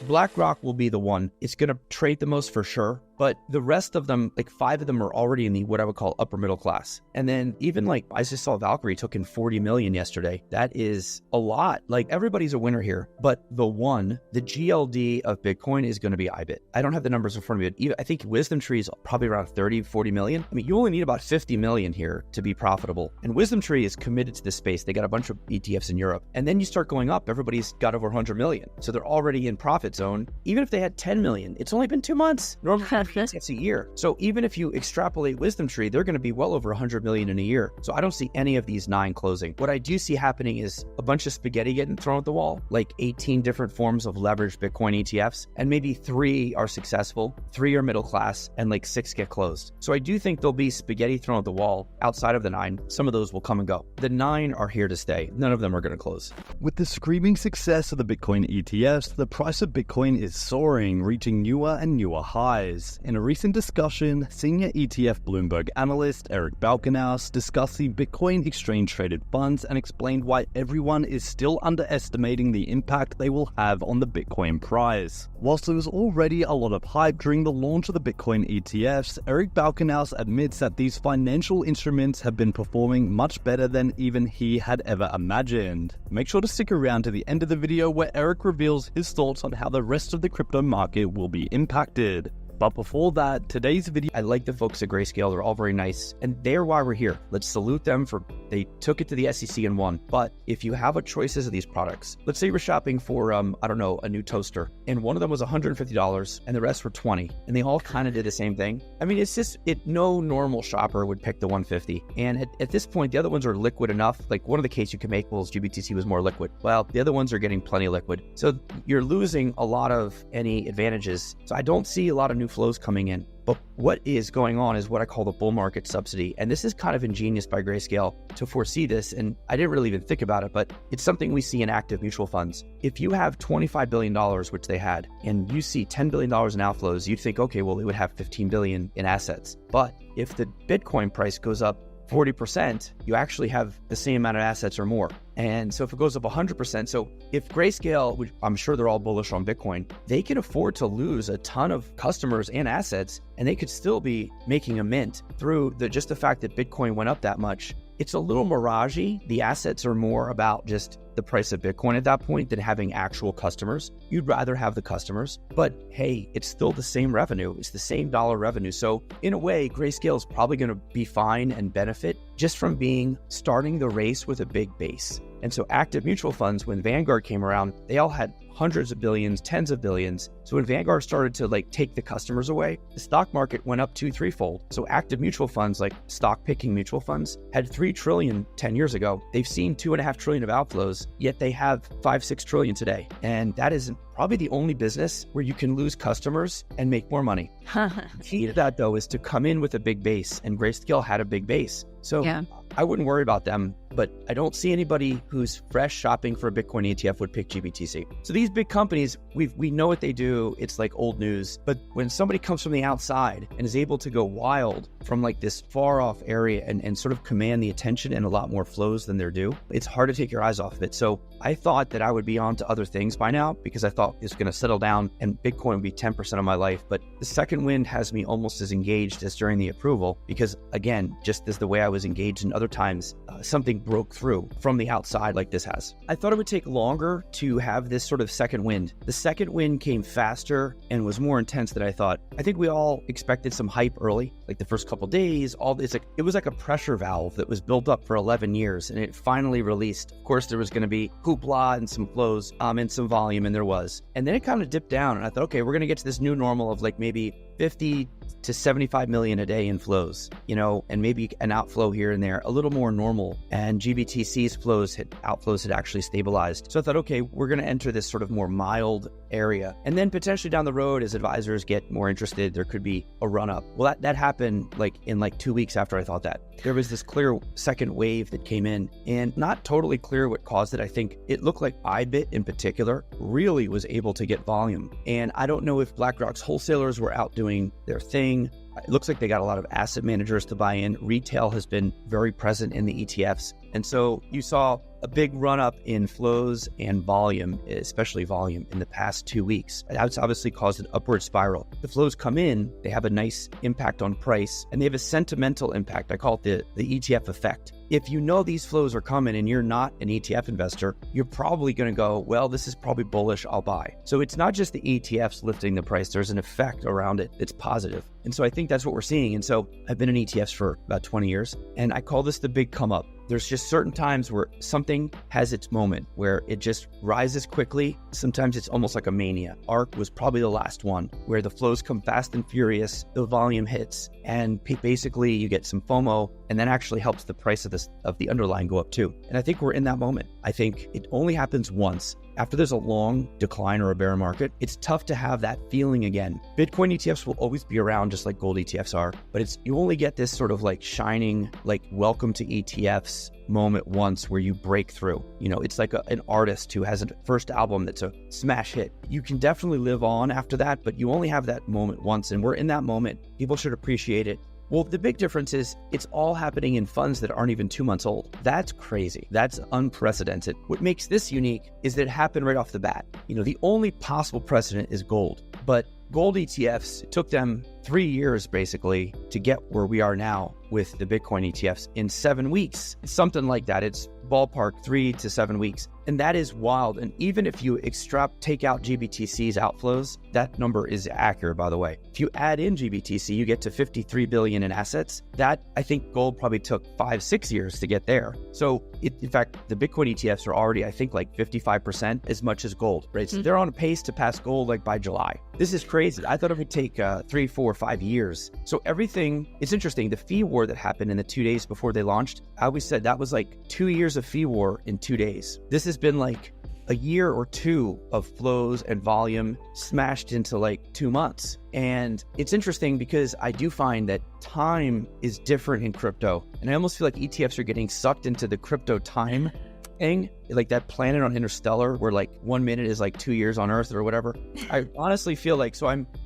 BlackRock will be the one. It's going to trade the most for sure. But the rest of them, like 5 of them are already in the what I would call upper middle class. And then even like I just saw Valkyrie took in 40 million yesterday. That is a lot. Like everybody's a winner here. But the GLD of Bitcoin is going to be IBIT. I don't have the numbers in front of me. But I think Wisdom Tree is probably around 30, 40 million. I mean, you only need about 50 million here to be profitable. And Wisdom Tree is committed to this space. They got a bunch of ETFs in Europe. And then you start going up, everybody's got over 100 million. So they're already in profit zone. Even if they had 10 million, it's only been 2 months. Normally it's a year. So even if you extrapolate Wisdom Tree, they're going to be well over 100 million in a year. So I don't see any of these 9 closing. What I do see happening is a bunch of spaghetti getting thrown at the wall, like 18 different forms of leveraged Bitcoin ETFs, and maybe 3 are successful, 3 are middle class, and like 6 get closed. So I do think there'll be spaghetti thrown at the wall outside of the 9. Some of those will come and go. The 9 are here to stay. None of them are going to close. With the screaming success of the Bitcoin ETFs, the price of Bitcoin is soaring, reaching newer and newer highs. In a recent discussion, senior ETF Bloomberg analyst Eric Balkenhaus discussed the Bitcoin exchange-traded funds and explained why everyone is still underestimating the impact they will have on the Bitcoin price. Whilst there was already a lot of hype during the launch of the Bitcoin ETFs, Eric Balkenhaus admits that these financial instruments have been performing much better than even he had ever imagined. Make sure to stick around to the end of the video where Eric reveals his thoughts on how the rest of the crypto market will be impacted. But before that, today's video... I like the folks at Grayscale. They're all very nice. And they're why we're here. Let's salute them for... They took it to the SEC and won. But if you have a choices of these products, let's say you're shopping for, I don't know, a new toaster. And one of them was $150 and the rest were $20. And they all kind of did the same thing. I mean, it's just... No normal shopper would pick the $150. And at this point, the other ones are liquid enough. Like one of the case you can make was GBTC was more liquid. Well, the other ones are getting plenty liquid. So you're losing a lot of any advantages. So I don't see a lot of new flows coming in. But what is going on is what I call the bull market subsidy. And this is kind of ingenious by Grayscale to foresee this. And I didn't really even think about it, but it's something we see in active mutual funds. If you have $25 billion, which they had, and you see $10 billion in outflows, you'd think, okay, well, they would have 15 billion in assets. But if the Bitcoin price goes up 40%, you actually have the same amount of assets or more. And so if it goes up 100%, so if Grayscale, which I'm sure they're all bullish on Bitcoin, they can afford to lose a ton of customers and assets, and they could still be making a mint through just the fact that Bitcoin went up that much. It's a little miragey. The assets are more about just the price of Bitcoin at that point than having actual customers. You'd rather have the customers, but hey, it's still the same revenue. It's the same dollar revenue. So in a way, Grayscale is probably going to be fine and benefit just from starting the race with a big base. And so active mutual funds, when Vanguard came around, they all had hundreds of billions, tens of billions. So when Vanguard started to take the customers away, the stock market went up 2-3-fold. So active mutual funds, like stock picking mutual funds, had 3 trillion 10 years ago. They've seen 2.5 trillion of outflows, yet they have 5-6 trillion today. And that is probably the only business where you can lose customers and make more money. The key to that though is to come in with a big base, and Grayscale had a big base. So yeah. I wouldn't worry about them, but I don't see anybody who's fresh shopping for a Bitcoin ETF would pick GBTC. So these big companies, we know what they do. It's like old news. But when somebody comes from the outside and is able to go wild from like this far off area and sort of command the attention and a lot more flows than they're due, it's hard to take your eyes off of it. So I thought that I would be on to other things by now because I thought it's going to settle down and Bitcoin would be 10% of my life. But the second wind has me almost as engaged as during the approval because, again, just as the way I was engaged in other times, something broke through from the outside like this has. I thought it would take longer to have this sort of second wind. The second wind came faster and was more intense than I thought. I think we all expected some hype early, like the first couple days, all this. It was like a pressure valve that was built up for 11 years and it finally released. Of course, there was going to be hoopla and some flows and some volume, and there was. And then it kind of dipped down and I thought, okay, we're going to get to this new normal of like maybe 50 to 75 million a day in flows, and maybe an outflow here and there, a little more normal. And GBTC's outflows had actually stabilized. So I thought, okay, we're going to enter this sort of more mild area. And then potentially down the road, as advisors get more interested, there could be a run up. Well, that happened in 2 weeks after I thought that. There was this clear second wave that came in, and not totally clear what caused it. I think it looked like IBIT in particular really was able to get volume. And I don't know if BlackRock's wholesalers were out doing their thing. It looks like they got a lot of asset managers to buy in. Retail has been very present in the ETFs. And so you saw a big run up in flows and volume, especially volume, in the past 2 weeks. That's obviously caused an upward spiral. The flows come in, they have a nice impact on price, and they have a sentimental impact. I call it the ETF effect. If you know these flows are coming and you're not an ETF investor, you're probably going to go, well, this is probably bullish, I'll buy. So it's not just the ETFs lifting the price, there's an effect around it that's positive. And so I think that's what we're seeing. And so I've been in ETFs for about 20 years, and I call this the big come up. There's just certain times where something has its moment where it just rises quickly. Sometimes it's almost like a mania. ARK was probably the last one where the flows come fast and furious, the volume hits, and basically you get some FOMO, and that actually helps the price of the underlying go up too. And I think we're in that moment. I think it only happens once. After there's a long decline or a bear market, it's tough to have that feeling again. Bitcoin ETFs will always be around just like gold ETFs are, but you only get this sort of like shining, like welcome to ETFs moment once where you break through. You know, it's like an artist who has a first album that's a smash hit. You can definitely live on after that, but you only have that moment once, and we're in that moment. People should appreciate it. Well, the big difference is it's all happening in funds that aren't even 2 months old. That's crazy. That's unprecedented. What makes this unique is that it happened right off the bat. You know, the only possible precedent is gold, but gold ETFs, it took them 3 years basically to get where we are now with the Bitcoin ETFs in 7 weeks. It's something like that. It's ballpark 3 to 7 weeks. And that is wild. And even if you take out GBTC's outflows, that number is accurate, by the way. If you add in GBTC, you get to 53 billion in assets. That, I think gold probably took 5-6 years to get there. So in fact, the Bitcoin ETFs are already, I think, like 55% as much as gold, right? So they're on a pace to pass gold like by July. This is crazy. I thought it would take 3, 4, 5 years. So everything, it's interesting. The fee war that happened in the 2 days before they launched, I always said that was like 2 years of fee war in 2 days. This has been like a year or two of flows and volume smashed into like 2 months. And it's interesting because I do find that time is different in crypto. And I almost feel like ETFs are getting sucked into the crypto time thing, like that planet on Interstellar where like 1 minute is like 2 years on Earth or whatever. I honestly feel like,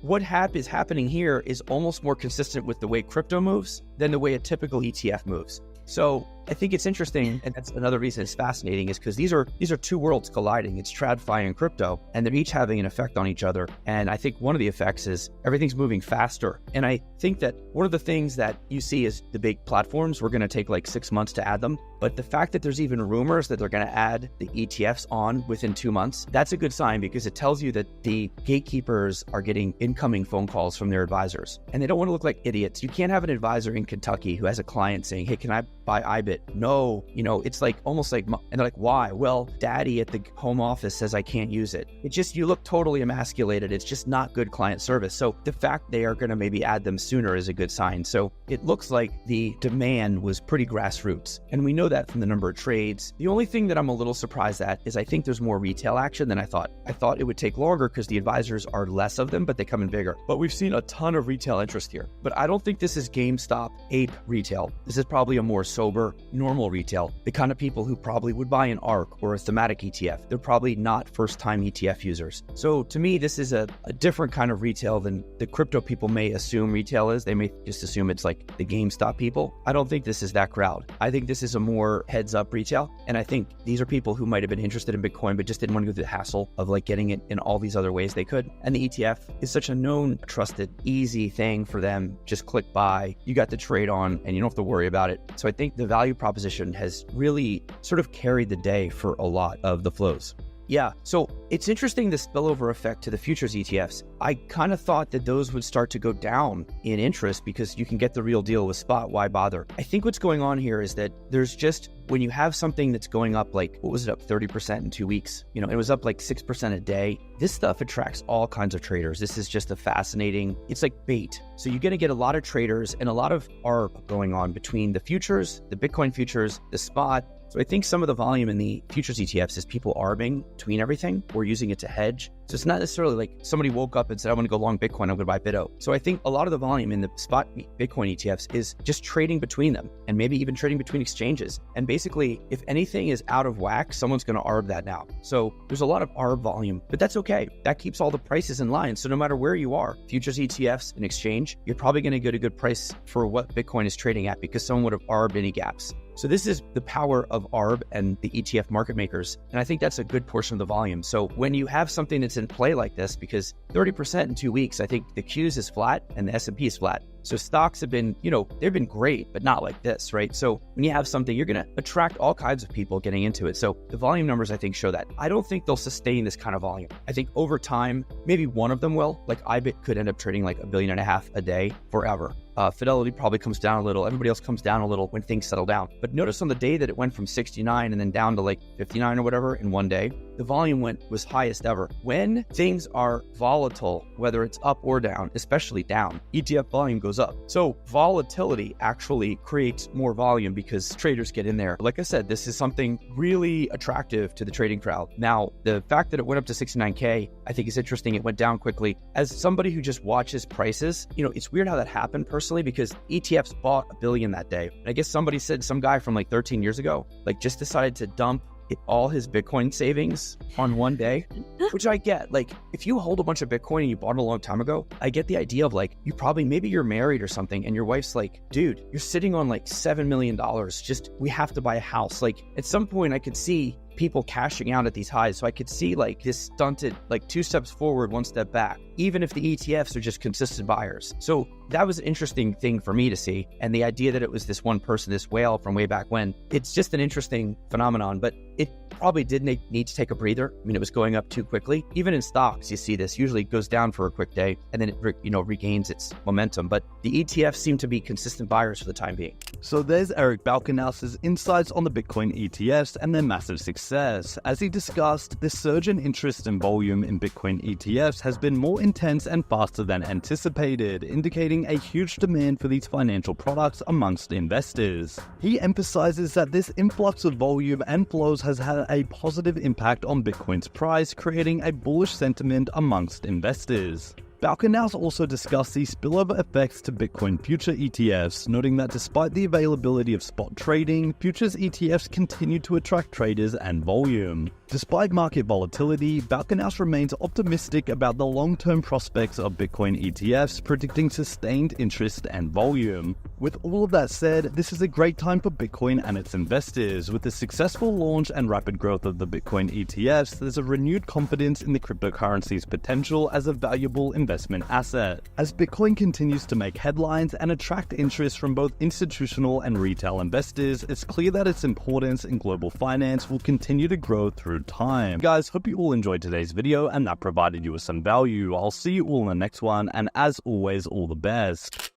what is happening here is almost more consistent with the way crypto moves than the way a typical ETF moves. So I think it's interesting, and that's another reason it's fascinating, is because these are two worlds colliding. It's TradFi and crypto, and they're each having an effect on each other. And I think one of the effects is everything's moving faster. And I think that one of the things that you see is the big platforms, we're going to take like 6 months to add them. But the fact that there's even rumors that they're going to add the ETFs on within 2 months, that's a good sign because it tells you that the gatekeepers are getting incoming phone calls from their advisors. And they don't want to look like idiots. You can't have an advisor in Kentucky who has a client saying, hey, can I buy IBIT? No, it's like almost like, and they're like, why? Well, daddy at the home office says I can't use it. It's just, you look totally emasculated. It's just not good client service. So the fact they are going to maybe add them sooner is a good sign. So it looks like the demand was pretty grassroots. And we know that from the number of trades. The only thing that I'm a little surprised at is I think there's more retail action than I thought. I thought it would take longer because the advisors are less of them, but they come in bigger. But we've seen a ton of retail interest here. But I don't think this is GameStop ape retail. This is probably a more sober, normal retail. The kind of people who probably would buy an ARK or a thematic ETF. They're probably not first-time ETF users. So to me, this is a different kind of retail than the crypto people may assume retail is. They may just assume it's like the GameStop people. I don't think this is that crowd. I think this is a more heads-up retail. And I think these are people who might have been interested in Bitcoin, but just didn't want to go through the hassle of like getting it in all these other ways they could. And the ETF is such a known, trusted, easy thing for them. Just click buy, you got the trade on, and you don't have to worry about it. So I think the value proposition has really sort of carried the day for a lot of the flows. Yeah, so it's interesting, the spillover effect to the futures ETFs. I kind of thought that those would start to go down in interest because you can get the real deal with spot. Why bother? I think what's going on here is that there's just, when you have something that's going up like, what was it, up 30% in 2 weeks? It was up like 6% a day. This stuff attracts all kinds of traders. This is just a fascinating, it's like bait. So you're going to get a lot of traders and a lot of arb going on between the futures, the Bitcoin futures, the spot. So I think some of the volume in the futures ETFs is people arbing between everything or using it to hedge. So it's not necessarily like somebody woke up and said, I want to go long Bitcoin, I'm going to buy BITO. So I think a lot of the volume in the spot Bitcoin ETFs is just trading between them and maybe even trading between exchanges. And basically, if anything is out of whack, someone's going to arb that now. So there's a lot of arb volume, but that's okay. That keeps all the prices in line. So no matter where you are, futures ETFs and exchange, you're probably going to get a good price for what Bitcoin is trading at because someone would have arbed any gaps. So this is the power of ARB and the ETF market makers. And I think that's a good portion of the volume. So when you have something that's in play like this, because 30% in 2 weeks, I think the Qs is flat and the S&P is flat. So stocks have been, they've been great, but not like this, right? So when you have something, you're going to attract all kinds of people getting into it. So the volume numbers, I think, show that. I don't think they'll sustain this kind of volume. I think over time, maybe one of them will. Like IBIT could end up trading like $1.5 billion a day forever. Fidelity probably comes down a little. Everybody else comes down a little when things settle down. But notice on the day that it went from 69 and then down to like 59 or whatever in one day, the volume was highest ever. When things are volatile, whether it's up or down, especially down, ETF volume goes up. So volatility actually creates more volume because traders get in there. Like I said, this is something really attractive to the trading crowd. Now, the fact that it went up to 69K, I think is interesting. It went down quickly. As somebody who just watches prices, it's weird how that happened personally, because ETFs bought $1 billion that day. And I guess somebody said some guy from like 13 years ago, like just decided to dump all his Bitcoin savings on one day, which I get. Like, if you hold a bunch of Bitcoin and you bought it a long time ago, I get the idea of like, maybe you're married or something and your wife's like, dude, you're sitting on like $7 million. We have to buy a house. Like at some point I could see people cashing out at these highs. So I could see like this stunted, like 2 steps forward, 1 step back, even if the ETFs are just consistent buyers. So that was an interesting thing for me to see. And the idea that it was this one person, this whale from way back when, it's just an interesting phenomenon, but it probably did need to take a breather. I mean, it was going up too quickly. Even in stocks, you see this. Usually it goes down for a quick day and then it regains its momentum. But the ETFs seem to be consistent buyers for the time being. So there's Eric Balkanow's insights on the Bitcoin ETFs and their massive success. As he discussed, this surge in interest and volume in Bitcoin ETFs has been more intense and faster than anticipated, indicating a huge demand for these financial products amongst investors. He emphasizes that this influx of volume and flows has had a positive impact on Bitcoin's price, creating a bullish sentiment amongst investors. Balkanows also discussed the spillover effects to Bitcoin future ETFs, noting that despite the availability of spot trading, futures ETFs continue to attract traders and volume. Despite market volatility, Balkanows remains optimistic about the long-term prospects of Bitcoin ETFs, predicting sustained interest and volume. With all of that said, this is a great time for Bitcoin and its investors. With the successful launch and rapid growth of the Bitcoin ETFs, there's a renewed confidence in the cryptocurrency's potential as a valuable investment asset. As Bitcoin continues to make headlines and attract interest from both institutional and retail investors, it's clear that its importance in global finance will continue to grow through time. Guys, hope you all enjoyed today's video and that provided you with some value. I'll see you all in the next one, and as always, all the best.